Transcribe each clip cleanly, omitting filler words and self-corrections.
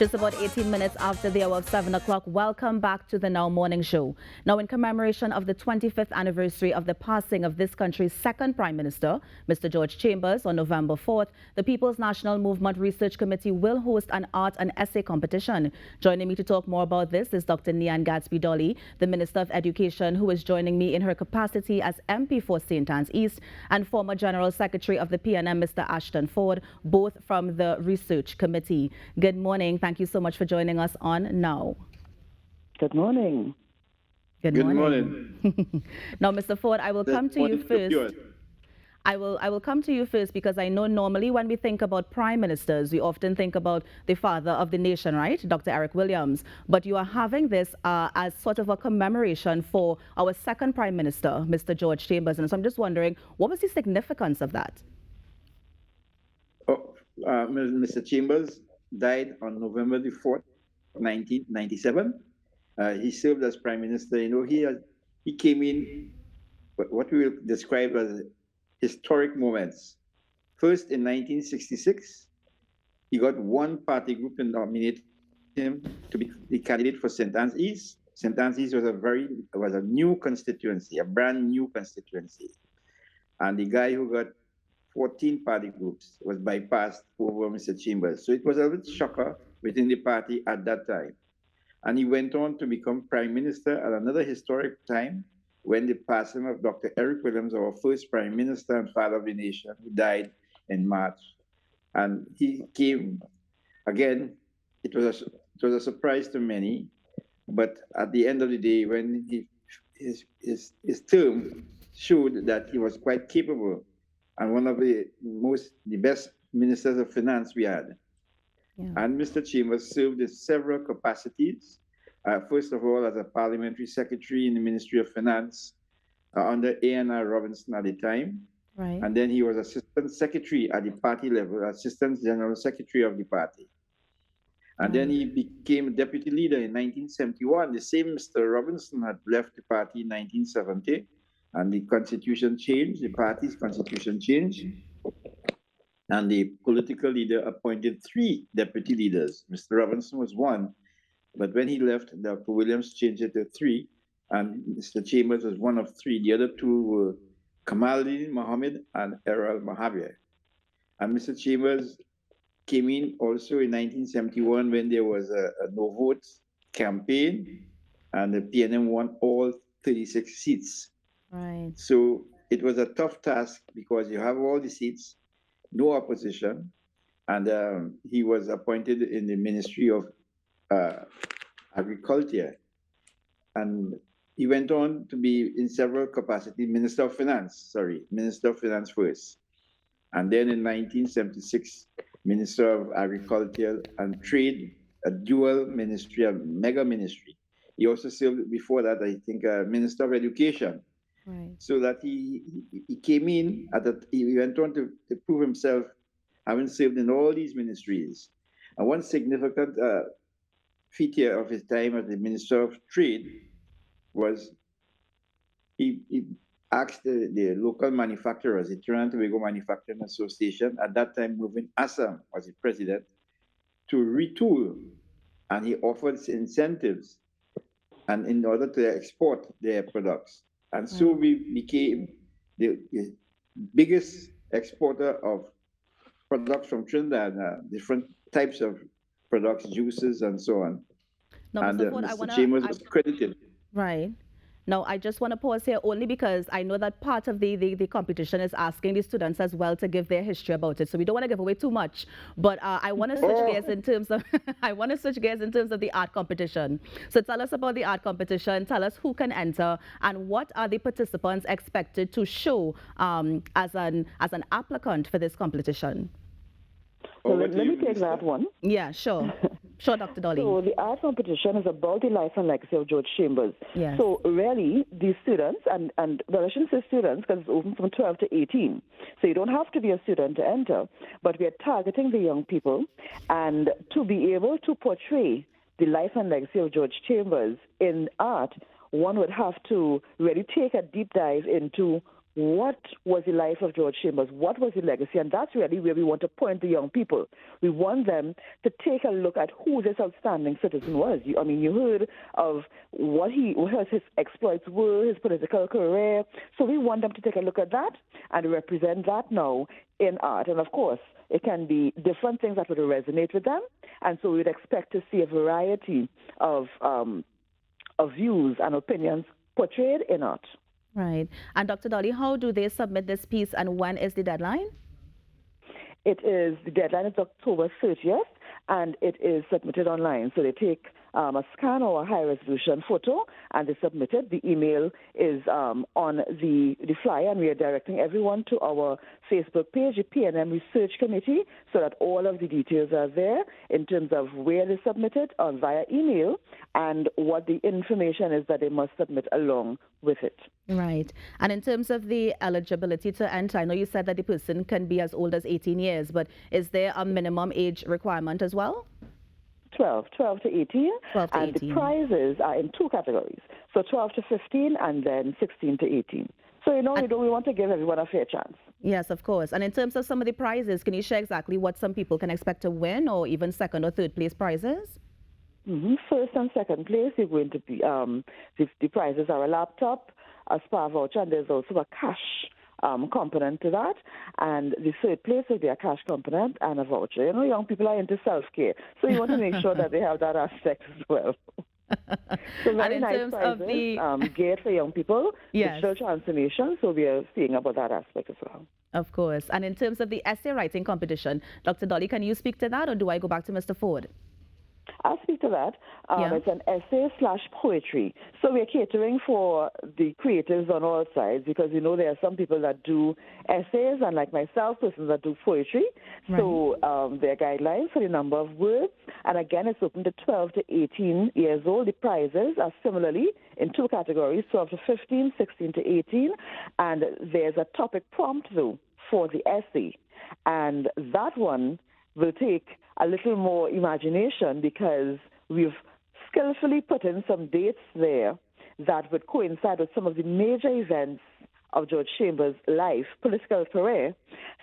Just about 18 minutes after the hour of 7 o'clock, welcome back to the Now Morning Show. Now, in commemoration of the 25th anniversary of the passing of this country's second Prime Minister, Mr. George Chambers, on November 4th, the People's National Movement Research Committee will host an art and essay competition. Joining me to talk more about this is Dr. Nyan Gadsby-Dolly, the Minister of Education, who is joining me in her capacity as MP for St. Anne's East, and former General Secretary of the PNM, Mr. Ashton Forde, both from the Research Committee. Good morning. Thank you so much for joining us on Now. Good morning. Good morning. Now, Mr. Forde, I will come to you first. I will come to you first because I know normally when we think about prime ministers, we often think about the father of the nation, right? Dr. Eric Williams. But you are having this as sort of a commemoration for our second prime minister, Mr. George Chambers. And so I'm just wondering, what was the significance of that? Mr. Chambers died on November the 4th, 1997. He served as prime minister. You know, he came in what we will describe as historic moments. First, in 1966, he got one party group to nominate him to be the candidate for St. Anne's East. St. Anne's East was a new constituency, a brand new constituency. And the guy who got 14 party groups was bypassed over Mr. Chambers. So it was a little shocker within the party at that time. And he went on to become prime minister at another historic time when the passing of Dr. Eric Williams, our first prime minister and father of the nation, who died in March. And he came, again, it was a surprise to many, but at the end of the day, when his term showed that he was quite capable and one of the best ministers of finance we had. Yeah. And Mr. Chambers served in several capacities. First of all, as a parliamentary secretary in the Ministry of Finance under A.N.R. Robinson at the time. Right. And then he was assistant secretary at the party level, assistant general secretary of the party. And then he became deputy leader in 1971. The same Mr. Robinson had left the party in 1970. And the constitution changed, the party's constitution changed, and the political leader appointed 3 deputy leaders. Mr. Robinson was one, but when he left, Dr. Williams changed it to 3, and Mr. Chambers was one of 3. The other 2 were Kamaluddin Mohammed and Errol Mahabir. And Mr. Chambers came in also in 1971 when there was a no votes campaign, and the PNM won all 36 seats. Right. So it was a tough task because you have all the seats, no opposition, and he was appointed in the Ministry of Agriculture. And he went on to be in several capacities, Minister of Finance first. And then in 1976, Minister of Agriculture and Trade, a dual ministry, a mega ministry. He also served before that, I think, Minister of Education. Right. So that he came in, he went on to prove himself, having served in all these ministries. And one significant feature of his time as the Minister of Trade was he asked the local manufacturers, the Trinidad and Tobago Manufacturing Association, at that time moving Assam as the president, to retool. And he offered incentives and in order to export their products. And so we became the biggest exporter of products from Trinidad, different types of products, juices, and so on. No, and Mr. Chambers was credited. Right. Now, I just want to pause here only because I know that part of the competition is asking the students as well to give their history about it. So we don't want to give away too much, but I want to switch gears in terms of the art competition. So tell us about the art competition. Tell us who can enter and what are the participants expected to show as an applicant for this competition. So let me take that one. Yeah, sure. Sure, Dr. Dolly. So the art competition is about the life and legacy of George Chambers. Yes. So really, the students, and well, I shouldn't say students because it's open from 12 to 18. So you don't have to be a student to enter, but we are targeting the young people. And to be able to portray the life and legacy of George Chambers in art, one would have to really take a deep dive into what was the life of George Chambers? What was his legacy? And that's really where we want to point the young people. We want them to take a look at who this outstanding citizen was. You heard of what his exploits were, his political career. So we want them to take a look at that and represent that now in art. And of course, it can be different things that would resonate with them. And so we'd expect to see a variety of views and opinions portrayed in art. Right. And Dr. Dolly, how do they submit this piece and when is the deadline? The deadline is October 30th, and it is submitted online. So they take a scan or a high-resolution photo, and they submit it. The email is on the flyer, and we are directing everyone to our Facebook page, the PNM Research Committee, so that all of the details are there in terms of where they submit it via email and what the information is that they must submit along with it. Right. And in terms of the eligibility to enter, I know you said that the person can be as old as 18 years, but is there a minimum age requirement as well? 12 to 18. 12 to and 18. The prizes are in two categories. So 12 to 15 and then 16 to 18. So, we want to give everyone a fair chance. Yes, of course. And in terms of some of the prizes, can you share exactly what some people can expect to win or even second or third place prizes? Mm-hmm. First and second place, you're going to be, the prizes are a laptop, a spa voucher, and there's also a cash component to that. And the third place will be a cash component and a voucher. Young people are into self-care, so you want to make sure that they have that aspect as well. So very nice prizes, geared for young people, yes. Digital transformation, so we are seeing about that aspect as well. Of course. And in terms of the essay writing competition, Dr. Dolly, can you speak to that, or do I go back to Mr. Forde? I'll speak to that. It's an essay/poetry. So we're catering for the creatives on all sides because there are some people that do essays and, like myself, persons that do poetry. Right. So there are guidelines for the number of words. And again, it's open to 12 to 18 years old. The prizes are similarly in two categories, 12 to 15, 16 to 18. And there's a topic prompt, though, for the essay. And that one will take a little more imagination because we've skillfully put in some dates there that would coincide with some of the major events of George Chambers' life, political career.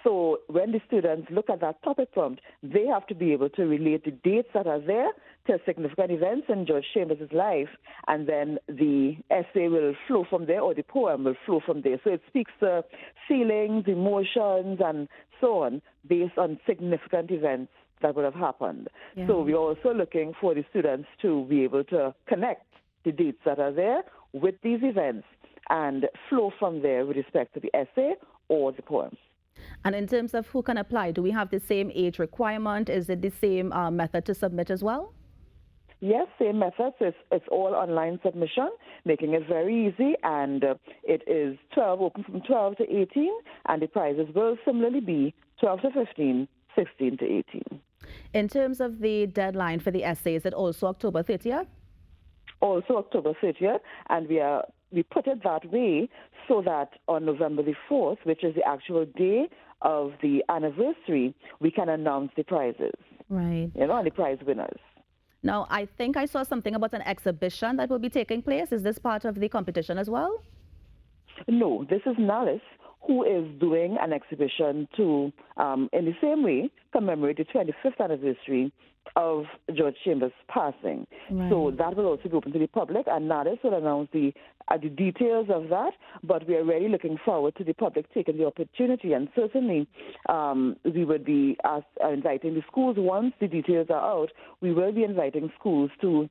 So when the students look at that topic prompt, they have to be able to relate the dates that are there to significant events in George Chambers' life, and then the essay will flow from there, or the poem will flow from there. So it speaks to feelings, emotions, and so on, based on significant events that would have happened. Yeah. So we're also looking for the students to be able to connect the dates that are there with these events and flow from there with respect to the essay or the poem. And in terms of who can apply, do we have the same age requirement? Is it the same method to submit as well? Yes, same methods. It's all online submission, making it very easy, and it is open from 12 to 18, and the prizes will similarly be 12 to 15, 16 to 18. In terms of the deadline for the essay, is it also October 30th? Also October 30th, and we put it that way so that on November the 4th, which is the actual day of the anniversary, we can announce the prizes. Right. And the prize winners. Now, I think I saw something about an exhibition that will be taking place. Is this part of the competition as well? No, this is NALIS, who is doing an exhibition to, in the same way, commemorate the 25th anniversary of George Chambers' passing. Right. So that will also be open to the public, and NALIS will announce the details of that, but we are really looking forward to the public taking the opportunity, and certainly we would be inviting the schools. Once the details are out, we will be inviting schools to,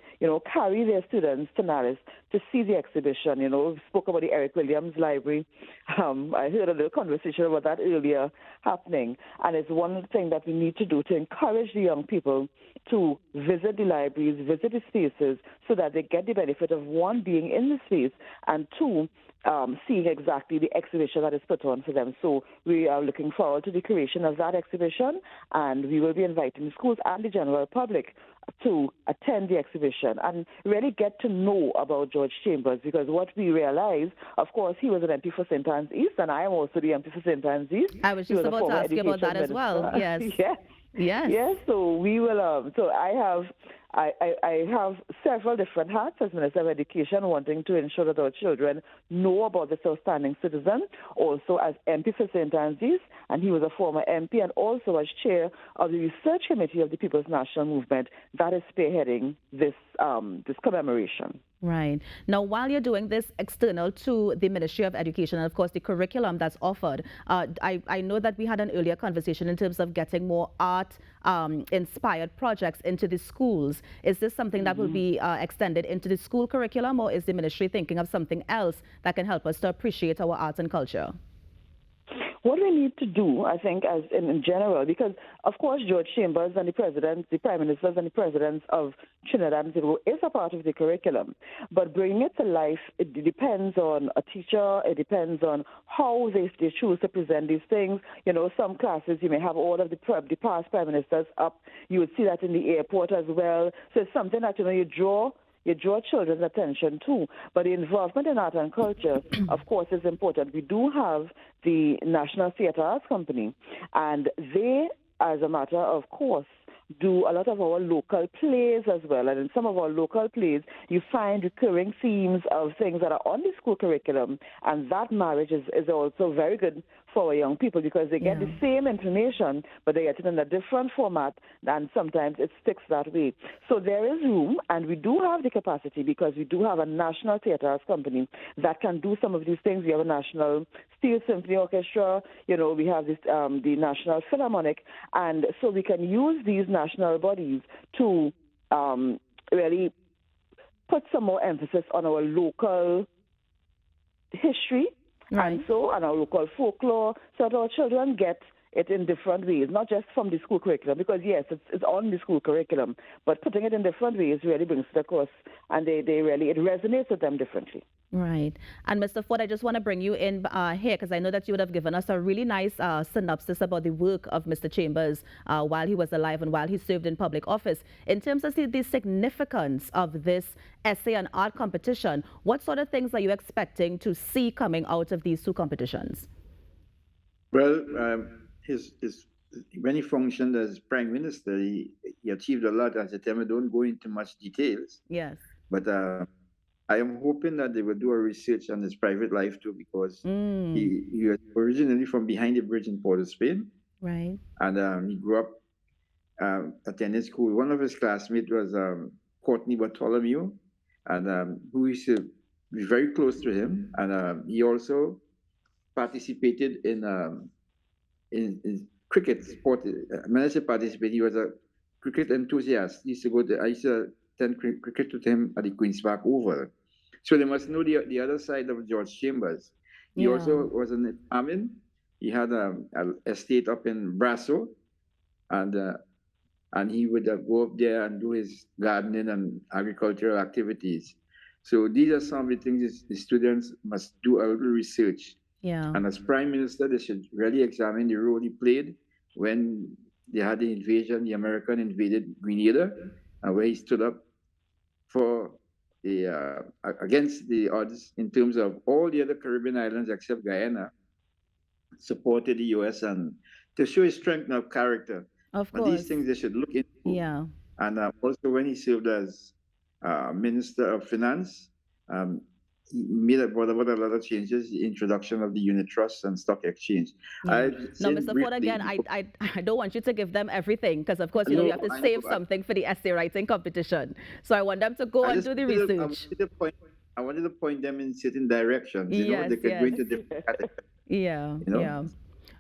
carry their students to NALIS to see the exhibition. We spoke about the Eric Williams Library. I heard a little conversation about that earlier happening, and it's one thing that we need to do to encourage the young people to visit the libraries, visit the spaces, so that they get the benefit of, one, being in the space, and two, seeing exactly the exhibition that is put on for them. So we are looking forward to the creation of that exhibition, and we will be inviting the schools and the general public to attend the exhibition and really get to know about George Chambers, because what we realize, of course, he was an MP for St. Anne's East, and I am also the MP for St. Anne's East. I was just about to ask you about that as well. Yes. Yes. Yes. Yes. So we will. So I have I have several different hats as Minister of Education, wanting to ensure that our children know about this outstanding citizen, also as MP for St. Andrews, and he was a former MP, and also as chair of the research committee of the People's National Movement that is spearheading this commemoration. Right. Now, while you're doing this external to the Ministry of Education and, of course, the curriculum that's offered, I know that we had an earlier conversation in terms of getting more art-inspired projects into the schools. Is this something that will be extended into the school curriculum, or is the ministry thinking of something else that can help us to appreciate our arts and culture? What we need to do, I think, as in general, because of course George Chambers and the presidents, the prime ministers and the presidents of Trinidad and Tobago is a part of the curriculum, but bringing it to life, it depends on a teacher. It depends on how they choose to present these things. You know, some classes you may have all of the past prime ministers up. You would see that in the airport as well. So it's something that you draw children's attention to. But the involvement in art and culture, of course, is important. We do have the National Theatre Arts Company, and they, as a matter of course, do a lot of our local plays as well. And in some of our local plays, you find recurring themes of things that are on the school curriculum. And that marriage is also very good for our young people, because they get the same information, but they get it in a different format, and sometimes it sticks that way. So there is room, and we do have the capacity, because we do have a National Theatre Arts Company that can do some of these things. We have a National Steel Symphony Orchestra, we have this, the National Philharmonic, and so we can use these national bodies to really put some more emphasis on our local history, and our local folklore, so that our children get it in different ways, not just from the school curriculum, because yes, it's on the school curriculum, but putting it in different ways really brings it across, and it resonates with them differently. Right. And Mr. Forde, I just want to bring you in here, because I know that you would have given us a really nice synopsis about the work of Mr. Chambers while he was alive and while he served in public office. In terms of the significance of this essay and art competition, what sort of things are you expecting to see coming out of these two competitions? Well, when he functioned as prime minister, he achieved a lot. As I tell you, don't go into much details. Yes. But I am hoping that they will do a research on his private life too, because he was originally from behind the bridge in Port of Spain. Right. And he grew up attending school. One of his classmates was Courtney Bartholomew, and who used to be very close to him. And he also participated in cricket sport. When I say participate, he was a cricket enthusiast. I used to attend cricket with him at the Queen's Park Oval. So they must know the other side of George Chambers. He also was an farming. He had an estate up in Brasso, and he would go up there and do his gardening and agricultural activities. So these are some of the things the students must do a little research. Yeah. And as Prime Minister, they should really examine the role he played when they had the invasion, the American invaded Grenada, and where he stood up for against the odds in terms of all the other Caribbean islands except Guyana, supported the U.S. and to show his strength of character. Of course. And these things they should look into. Yeah. And also when he served as Minister of Finance, he brought about a lot of changes, the introduction of the unit trust and stock exchange. Yeah. Now, Mr. Forde, again, I don't want you to give them everything, because, of course, you have to save something for the essay writing competition. So I want them to go and do the research. I wanted to point them in certain directions. They could go into different categories. Yeah.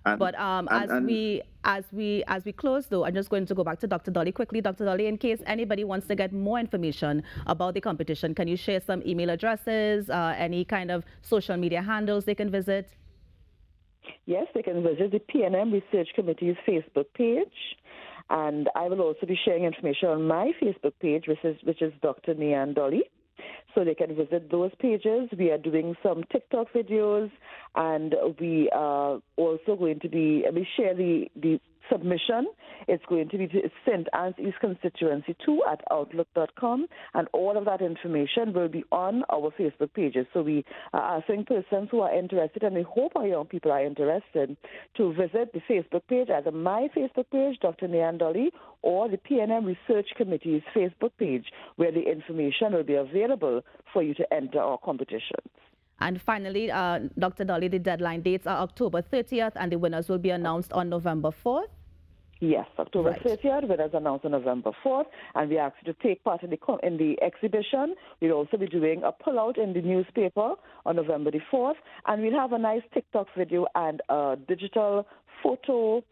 But as we close, though, I'm just going to go back to Dr. Dolly quickly. Dr. Dolly, in case anybody wants to get more information about the competition, can you share some email addresses, any kind of social media handles they can visit? Yes, they can visit the PNM Research Committee's Facebook page, and I will also be sharing information on my Facebook page, which is Dr. Nyan Gadsby-Dolly. So they can visit those pages. We are doing some TikTok videos, and we are also going to we share the submission. It's going to be to St. Anne's East Constituency 2 at outlook.com, and all of that information will be on our Facebook pages. So we are asking persons who are interested, and we hope our young people are interested, to visit the Facebook page, either my Facebook page, Dr. Nyan Gadsby-Dolly, or the PNM Research Committee's Facebook page, where the information will be available for you to enter our competitions. And finally, Dr. Dolly, the deadline dates are October 30th, and the winners will be announced on November 4th. Yes, October Right. 30th, winners announced on November 4th, and we ask you to take part in the exhibition. We'll also be doing a pullout in the newspaper on November the 4th, and we'll have a nice TikTok video and a digital photo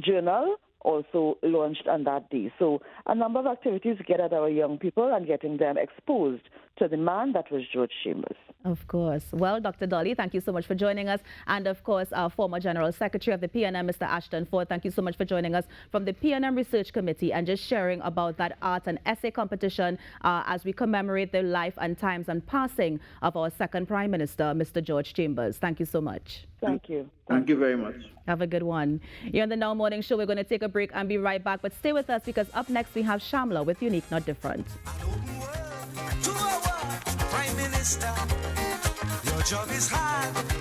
journal also launched on that day. So a number of activities to get at our young people and getting them exposed to the man that was George Chambers. Of course. Well, Dr. Dolly, thank you so much for joining us. And of course, our former General Secretary of the PNM, Mr. Ashton Forde, thank you so much for joining us from the PNM Research Committee and just sharing about that art and essay competition as we commemorate the life and times and passing of our second Prime Minister, Mr. George Chambers. Thank you so much. Thank you. Thank you very much. Have a good one. You're on the Now Morning Show. We're going to take a break and be right back. But stay with us, because up next we have Shamla with Unique Not Different. Prime Minister, your job is hard.